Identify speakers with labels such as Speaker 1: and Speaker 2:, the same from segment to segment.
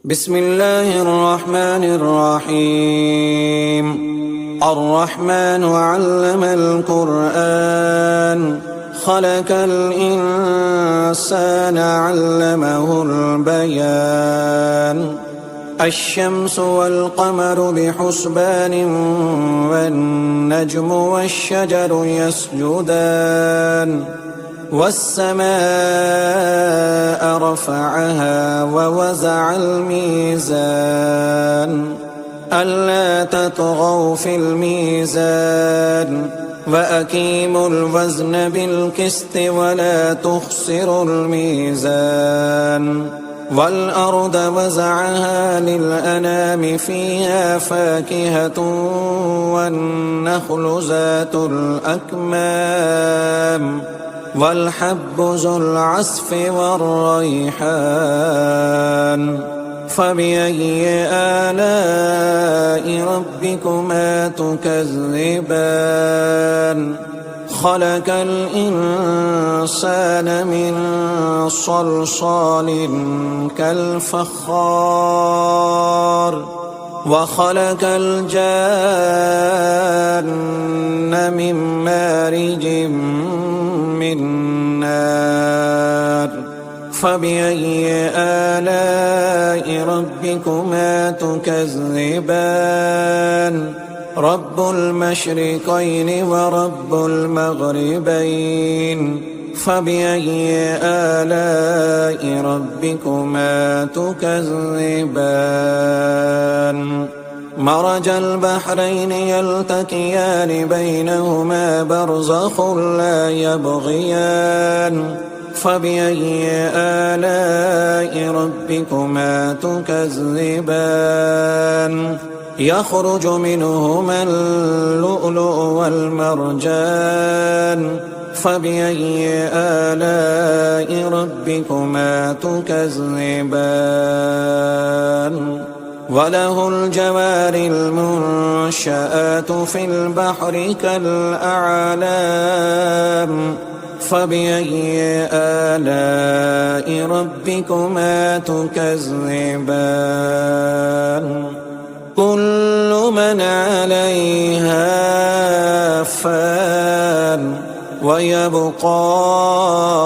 Speaker 1: بسم الله الرحمن الرحيم. الرحمن علم القرآن خلق الإنسان علمه البيان. الشمس والقمر بحسبان والنجم والشجر يسجدان. والسماء رفعها ووزع الميزان ألا تطغوا في الميزان وأقيموا الوزن بالقسط ولا تخسروا الميزان. والأرض وزعها للأنام فيها فاكهة والنخل ذات الأكمام والحب ذو العصف والريحان. فبأي آلاء ربكما تكذبان؟ خلق الإنسان من صلصال كالفخار وخلق الجان من مارج من نار. فبأي آلاء ربكما تكذبان؟ رب المشرقين ورب المغربين. فبأي آلاء ربكما تكذبان؟ مرج البحرين يلتقيان بينهما برزخ لا يبغيان. فبأي آلاء ربكما تكذبان؟ يخرج منهما اللؤلؤ والمرجان. فبأي آلاء ربكما تكذبان؟ وله الجوار المنشآت في البحر كالأعلام. فبأي آلاء ربكما تكذبان؟ كل من عليها فان ويبقى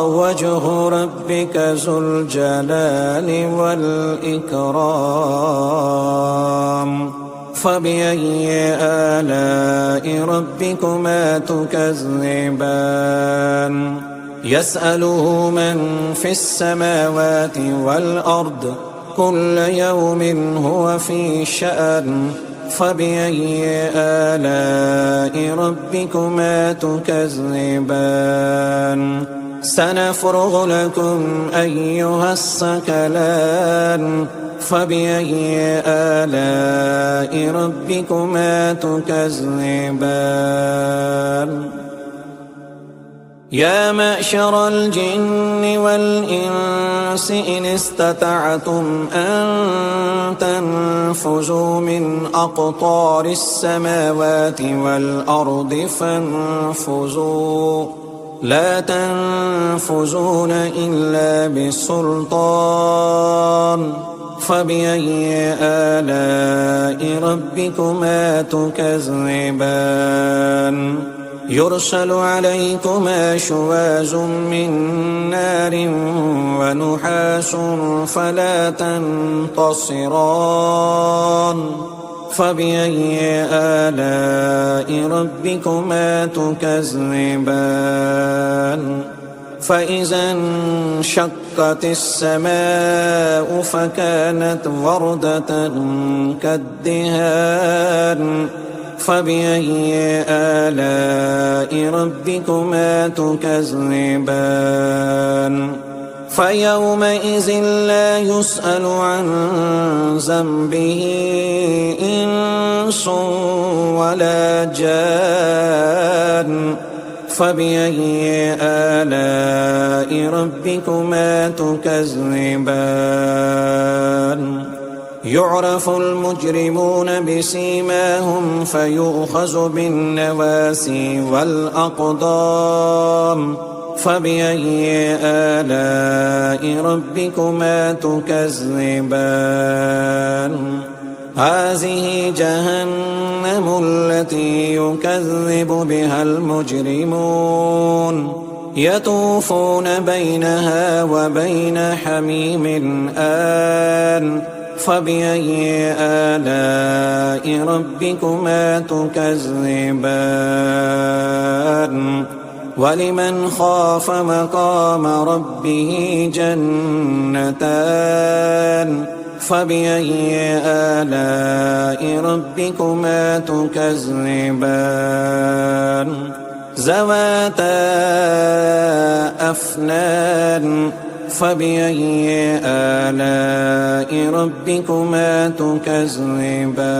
Speaker 1: وجه ربك ذو الجلال والإكرام. فبأي آلاء ربكما تكذبان؟ يسأله من في السماوات والأرض كل يوم هو في شأن. فبأي آلاء ربكما تكذبان؟ سنفرغ لكم أيها الثقلان. فبأي آلاء ربكما تكذبان؟ يا معشر الجن والإنس إن استطعتم أن تنفذوا من أقطار السماوات والأرض فانفذوا لا تنفذون إلا بسلطان. فبأي آلاء ربكما تكذبان؟ يرسل عليكما شواظ من نار ونحاس فلا تنتصران. فبأي آلاء ربكما تكذبان؟ فإذا انشقت السماء فكانت وردة كالدهان. فبأي آلاء ربكما تكذبان؟ فيومئذ لا يسأل عن ذنبه إنس ولا جان. فبأي آلاء ربكما تكذبان؟ يعرف المجرمون بسيماهم فيؤخذ بالنواسي والأقدام. فبأي آلاء ربكما تكذبان هذه جهنم التي يكذب بها المجرمون يطوفون بينها وبين حميم آن فبأي آلاء ربكما تكذبان ولمن خاف مقام ربه جنتان فبأي آلاء ربكما تكذبان ذواتا أفنان فبأي آلاء ربكما تكذبان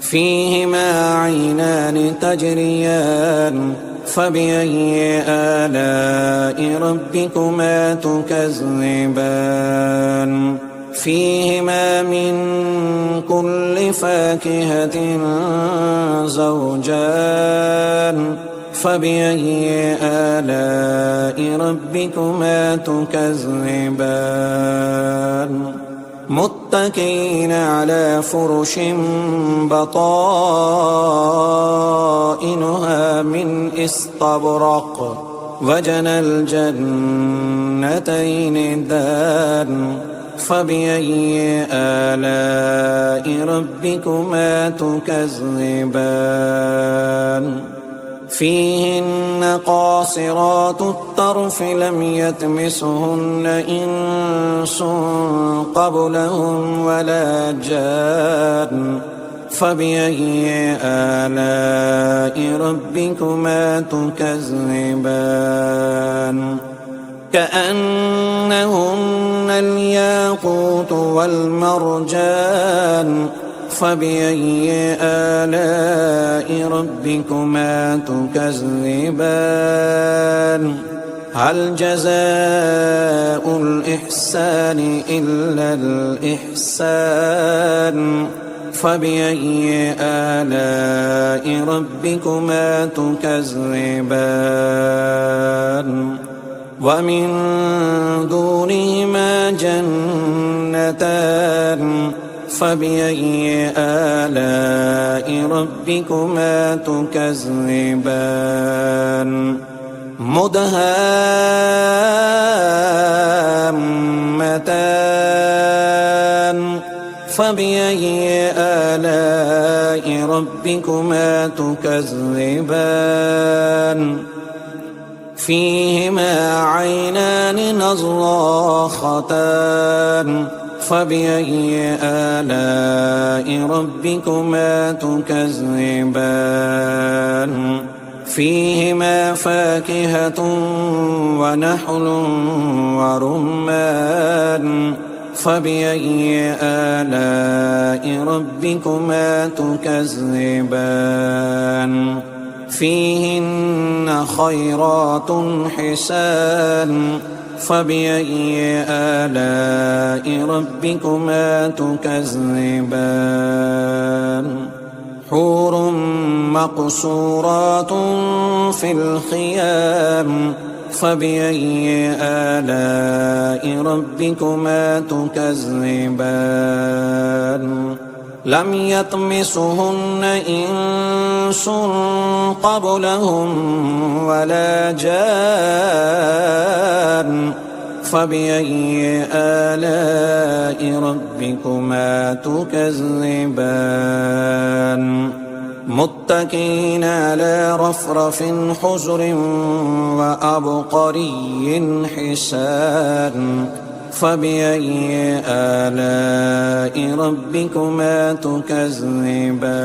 Speaker 1: فيهما عينان تجريان فبأي آلاء ربكما تكذبان فيهما من كل فاكهة زوجان فبأي آلاء ربكما تكذبان متكئين على فرش بطائنها من استبرق وجنى الجنتين دان فبأي آلاء ربكما تكذبان فيهن قاصرات الطرف لم يطمثهن إنس قبلهم ولا جان فبأي آلاء ربكما تكذبان كأنهن الياقوت والمرجان فبأي آلاء ربكما تكذبان هل جزاء الإحسان إلا الإحسان فبأي آلاء ربكما تكذبان ومن دونهما جنتان فبأي آلاء ربكما تكذبان مدهامتان فبأي آلاء ربكما تكذبان فيهما عينان نضاختان فبأي آلاء ربكما تكذبان فيهما فاكهة ونحل ورمان فبأي آلاء ربكما تكذبان فيهن خيرات حسان فبأي آلاء ربكما تكذبان حور مقصورات في الخيام فبأي آلاء ربكما تكذبان لم يطمثهن إنس قبلهم ولا جان فبأي آلاء ربكما تكذبان متكئين على رفرف حجر وأبقري حسان فبأي آلاء ربكما تكذبان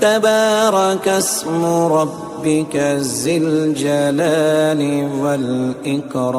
Speaker 1: تبارك اسم ربك ذي الجلال والإكرام